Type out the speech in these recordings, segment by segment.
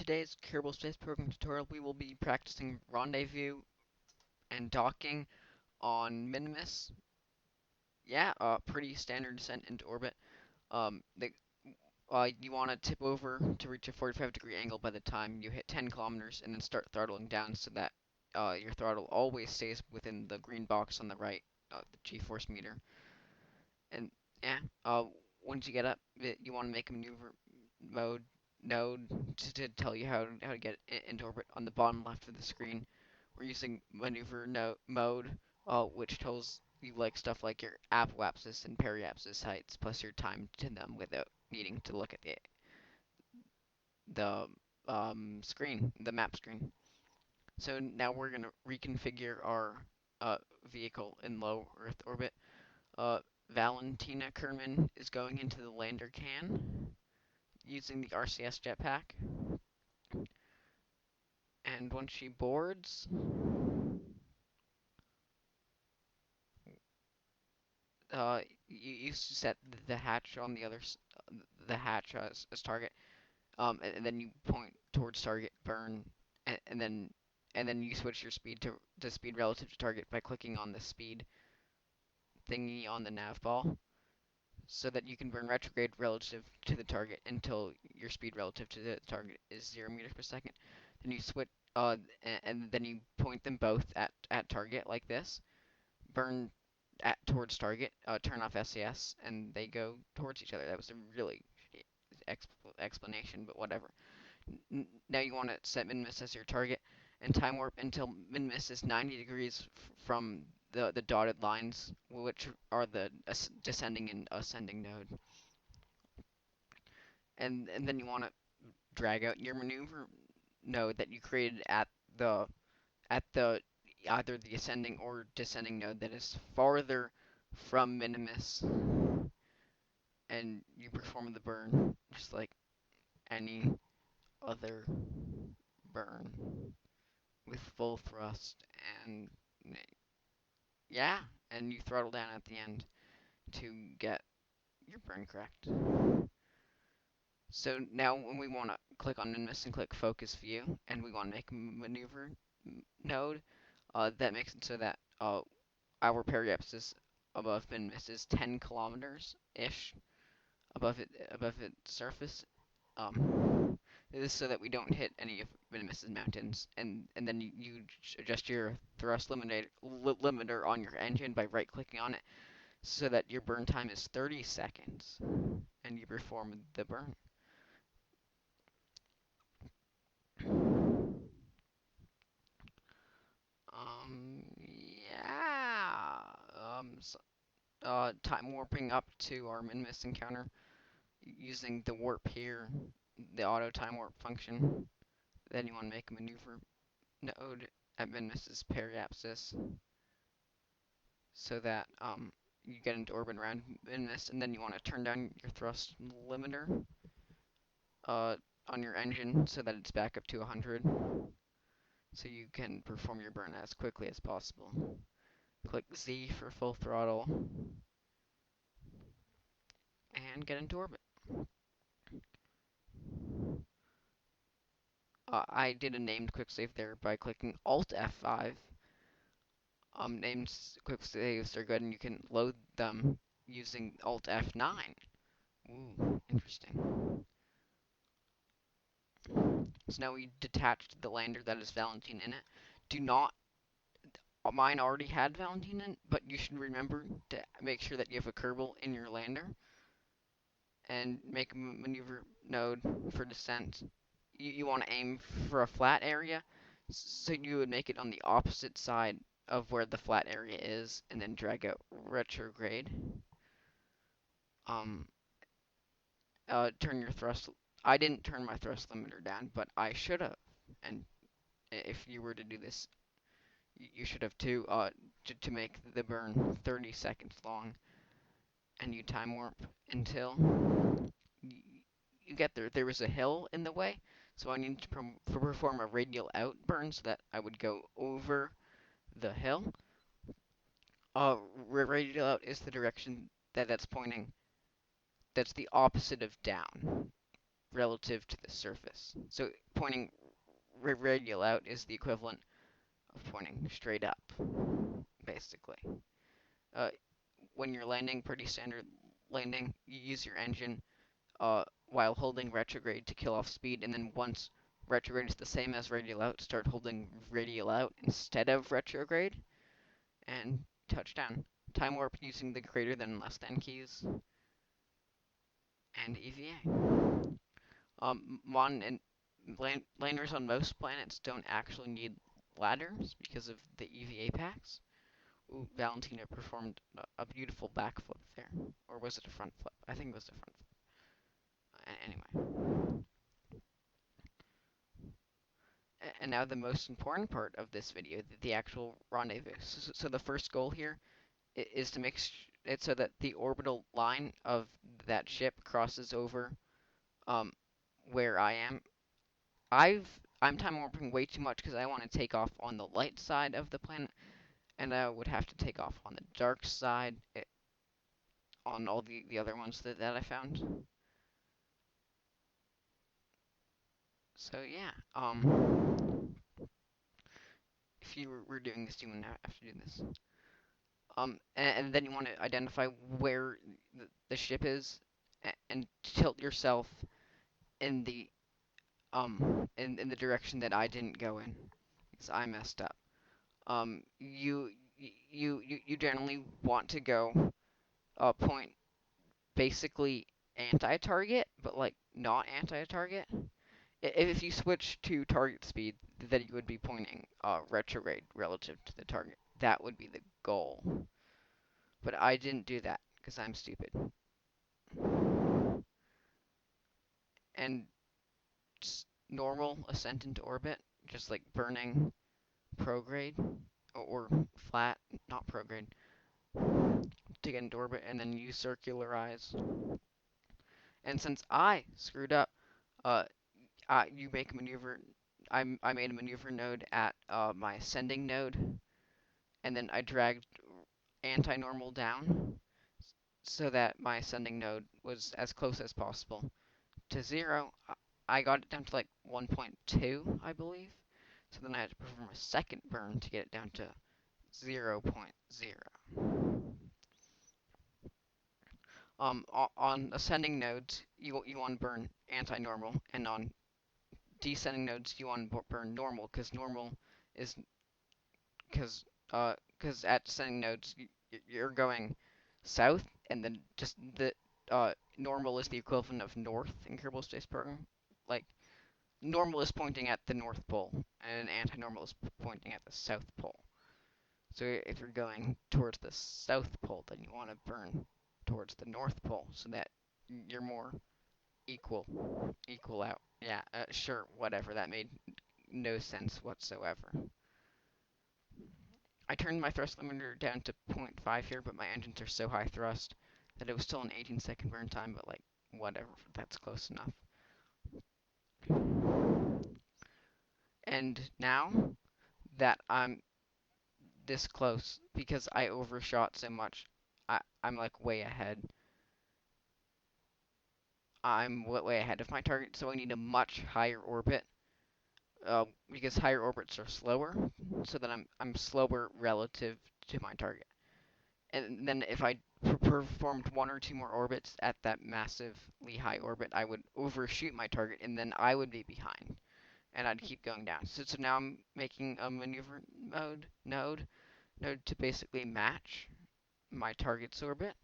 today's Kerbal Space Program tutorial, we will be practicing rendezvous and docking on Minimus. Yeah, pretty standard descent into orbit. You want to tip over to reach a 45-degree angle by the time you hit 10 kilometers, and then start throttling down so that your throttle always stays within the green box on the right, the G-force meter. And yeah, once you get up, you want to make a maneuver mode node to tell you how to get into orbit on the bottom left of the screen. We're using maneuver mode, which tells you like stuff like your apoapsis and periapsis heights plus your time to them without needing to look at the screen, the map screen. So now we're gonna reconfigure our vehicle in low Earth orbit. Uh, Valentina Kerman is going into the lander can using the RCS jetpack. And once she boards, you set the hatch on the the hatch as target, and then you point towards target, burn, and then you switch your speed to speed relative to target by clicking on the speed thingy on the nav ball, so that you can burn retrograde relative to the target until your speed relative to the target is 0 meters per second. Then you switch, and then you point them both at target like this. Burn towards target, turn off SES, and they go towards each other. That was a really shitty explanation, but whatever. Now you want to set Minmus as your target and time warp until Minmus is 90 degrees from the dotted lines, which are the descending and ascending node. And then you want to drag out your maneuver node that you created at the either the ascending or descending node that is farther from Minimus, and you perform the burn just like any other burn with full thrust, and yeah, and you throttle down at the end to get your burn correct. So now when we want to click on Minimus and click focus view, and we want to make a maneuver node, that makes it so that our periapsis above Minimus is 10 kilometers ish above its surface. This is so that we don't hit any of Minimus's mountains, and then you adjust your thrust limiter on your engine by right-clicking on it, so that your burn time is 30 seconds, and you perform the burn. Yeah. Time warping up to our Minimus encounter using the warp here, the auto time warp function. Then you want to make a maneuver node at Minimus's periapsis so that you get into orbit around Minimus, and then you want to turn down your thrust limiter on your engine so that it's back up to 100, so you can perform your burn as quickly as possible. Click Z for full throttle and get into orbit. I did a named quick save there by clicking Alt F5. Named quick saves are good, and you can load them using Alt F9. Ooh, interesting. So now we detached the lander that has Valentine in it. Do not, mine already had Valentine in it, but you should remember to make sure that you have a Kerbal in your lander and make a maneuver node for descent. You want to aim for a flat area, so you would make it on the opposite side of where the flat area is, and then drag out retrograde. Um, Turn your thrust. I didn't turn my thrust limiter down, but I should have. And if you were to do this, you should have too. To make the burn 30 seconds long, and you time warp until you get there. There was a hill in the way, so I needed to perform a radial out burn so that I would go over the hill. Radial out is the direction that's pointing. That's the opposite of down. relative to the surface. So pointing radial out is the equivalent of pointing straight up, basically. Uh, when you're landing, pretty standard landing, you use your engine while holding retrograde to kill off speed, and then once retrograde is the same as radial out, start holding radial out instead of retrograde, and touchdown. Time warp using the greater than less than keys, and EVA. Mon and landers on most planets don't actually need ladders because of the EVA packs. Ooh, Valentina performed a beautiful backflip there. Or was it a front flip? I think it was a front flip. Anyway. And now the most important part of this video, the actual rendezvous. So the first goal here is to make it so that the orbital line of that ship crosses over um, where I am. I'm time warping way too much because I want to take off on the light side of the planet, and I would have to take off on the dark side on all the other ones that I found. So yeah, if you were doing this, you wouldn't have to do this. And then you want to identify where the ship is, and tilt yourself in the in the direction that I didn't go in, because I messed up. You generally want to go point basically anti-target, but like not anti-target. If you switch to target speed, then you would be pointing retrograde relative to the target. That would be the goal. But I didn't do that because I'm stupid. And normal ascent into orbit, just like burning prograde or flat, not prograde, to get into orbit, and then you circularize. And since I screwed up, uh, you make a maneuver. I made a maneuver node at my ascending node, and then I dragged anti-normal down so that my ascending node was as close as possible to 0. I got it down to like 1.2, I believe. So then I had to perform a second burn to get it down to 0.0. On ascending nodes, you want to burn anti-normal, and on descending nodes, you want to burn normal, because normal is because at descending nodes you're going south, and then just the normal is the equivalent of north in Kerbal Space Program. Like normal is pointing at the North Pole, and anti-normal is pointing at the South Pole. So if you're going towards the South Pole, then you want to burn towards the North Pole so that you're more equal out. Yeah, sure, whatever. That made no sense whatsoever. I turned my thrust limiter down to 0.5 here, but my engines are so high thrust that it was still an 18-second burn time, but like, whatever, that's close enough. And now that I'm this close, because I overshot so much, I'm like way ahead. I'm way ahead of my target, so I need a much higher orbit, because higher orbits are slower, so that I'm slower relative to my target. And then if I performed one or two more orbits at that massively high orbit, I would overshoot my target, and then I would be behind, and I'd keep going down. So now I'm making a maneuver node to basically match my target's orbit.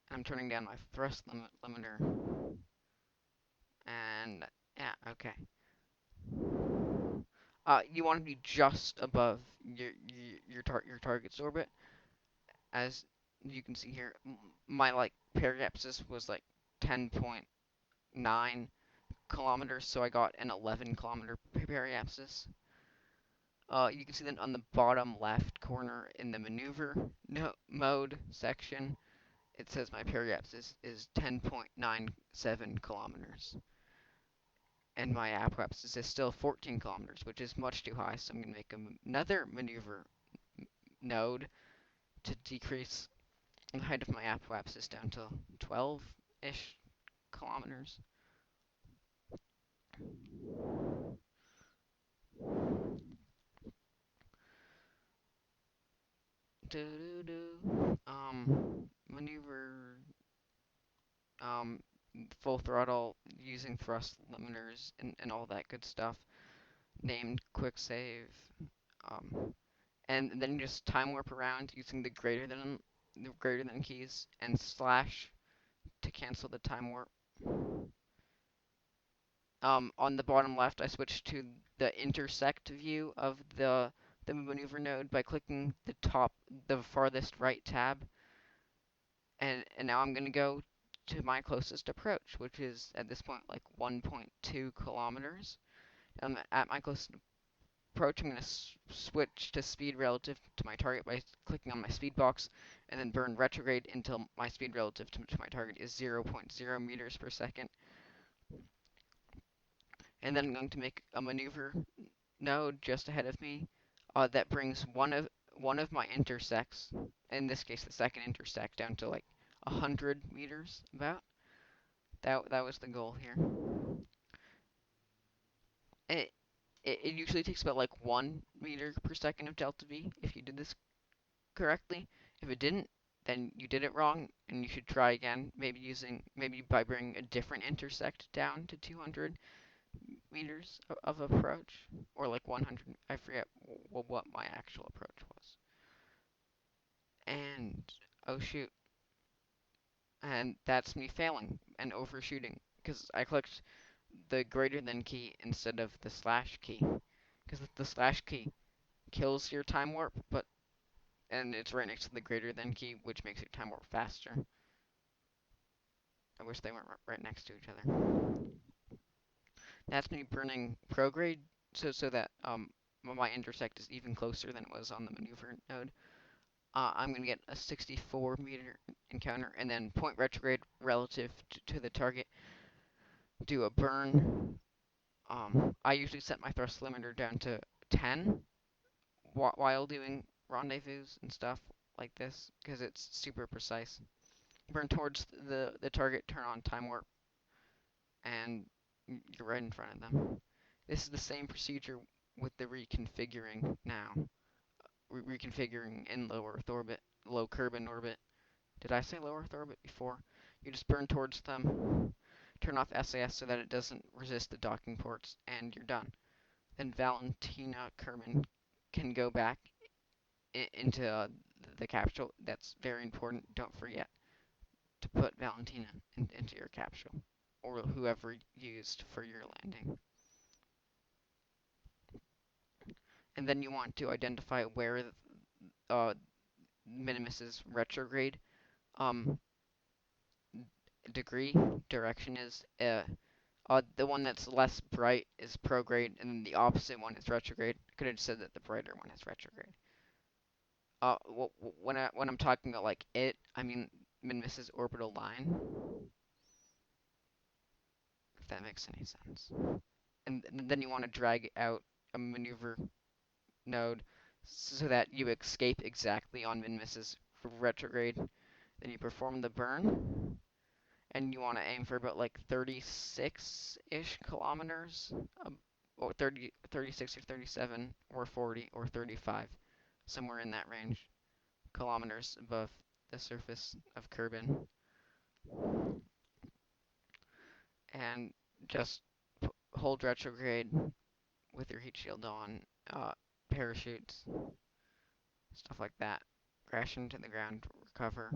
I'm turning down my thrust limiter, and yeah, okay. You want to be just above your target's orbit, as you can see here. My like periapsis was like 10.9 kilometers, so I got an 11-kilometer periapsis. You can see that on the bottom left corner in the maneuver mode section, it says my periapsis is 10.97 kilometers. And my apoapsis is still 14 kilometers, which is much too high, so I'm going to make another maneuver node to decrease the height of my apoapsis down to 12-ish kilometers. Do do do. Maneuver. Um, Full throttle using thrust limiters and all that good stuff. Named quick save. Um, and then you just time warp around using the greater than keys and slash to cancel the time warp. On the bottom left, I switched to the intersect view of the maneuver node by clicking the farthest right tab, and now I'm gonna go to my closest approach, which is at this point like 1.2 kilometers. At my closest approach, I'm gonna switch to speed relative to my target by clicking on my speed box, and then burn retrograde until my speed relative to my target is 0.0 meters per second. And then I'm going to make a maneuver node just ahead of me that brings one of my intersects, in this case the second intersect, down to like 100 meters about. That was the goal here. It, it usually takes about like 1 meter per second of delta V if you did this correctly. If it didn't, then you did it wrong and you should try again, maybe by bringing a different intersect down to 200 meters of approach, or like 100. I forget what my actual approach was. And oh shoot, and that's me failing and overshooting because I clicked the greater than key instead of the slash key, because the slash key kills your time warp, and it's right next to the greater than key, which makes your time warp faster. I wish they weren't right next to each other. That's me burning prograde so that my intersect is even closer than it was on the maneuver node. I'm going to get a 64-meter encounter, and then point retrograde relative to the target. Do a burn. I usually set my thrust limiter down to 10 while doing rendezvous and stuff like this, because it's super precise. Burn towards the target, turn on time warp, and you're right in front of them. This is the same procedure with the reconfiguring now. Reconfiguring in low Earth orbit, low Kerbin orbit. Did I say low Earth orbit before? You just burn towards them, turn off SAS so that it doesn't resist the docking ports, and you're done. Then Valentina Kerbin can go back into the capsule. That's very important. Don't forget to put Valentina into your capsule, or whoever used for your landing. And then you want to identify where uh, Minimus's retrograde um, degree direction is. The one that's less bright is prograde, and then the opposite one is retrograde. Could have said that the brighter one is retrograde. When I'm talking about like I mean Minimus's orbital line, if that makes any sense. And then you want to drag out a maneuver node so that you escape exactly on Minimus's retrograde. Then you perform the burn, and you want to aim for about like 36-ish kilometers, or 36 or 37 or 40 or 35, somewhere in that range, kilometers above the surface of Kerbin, and just hold retrograde with your heat shield on, parachutes, stuff like that. Crash into the ground, recover,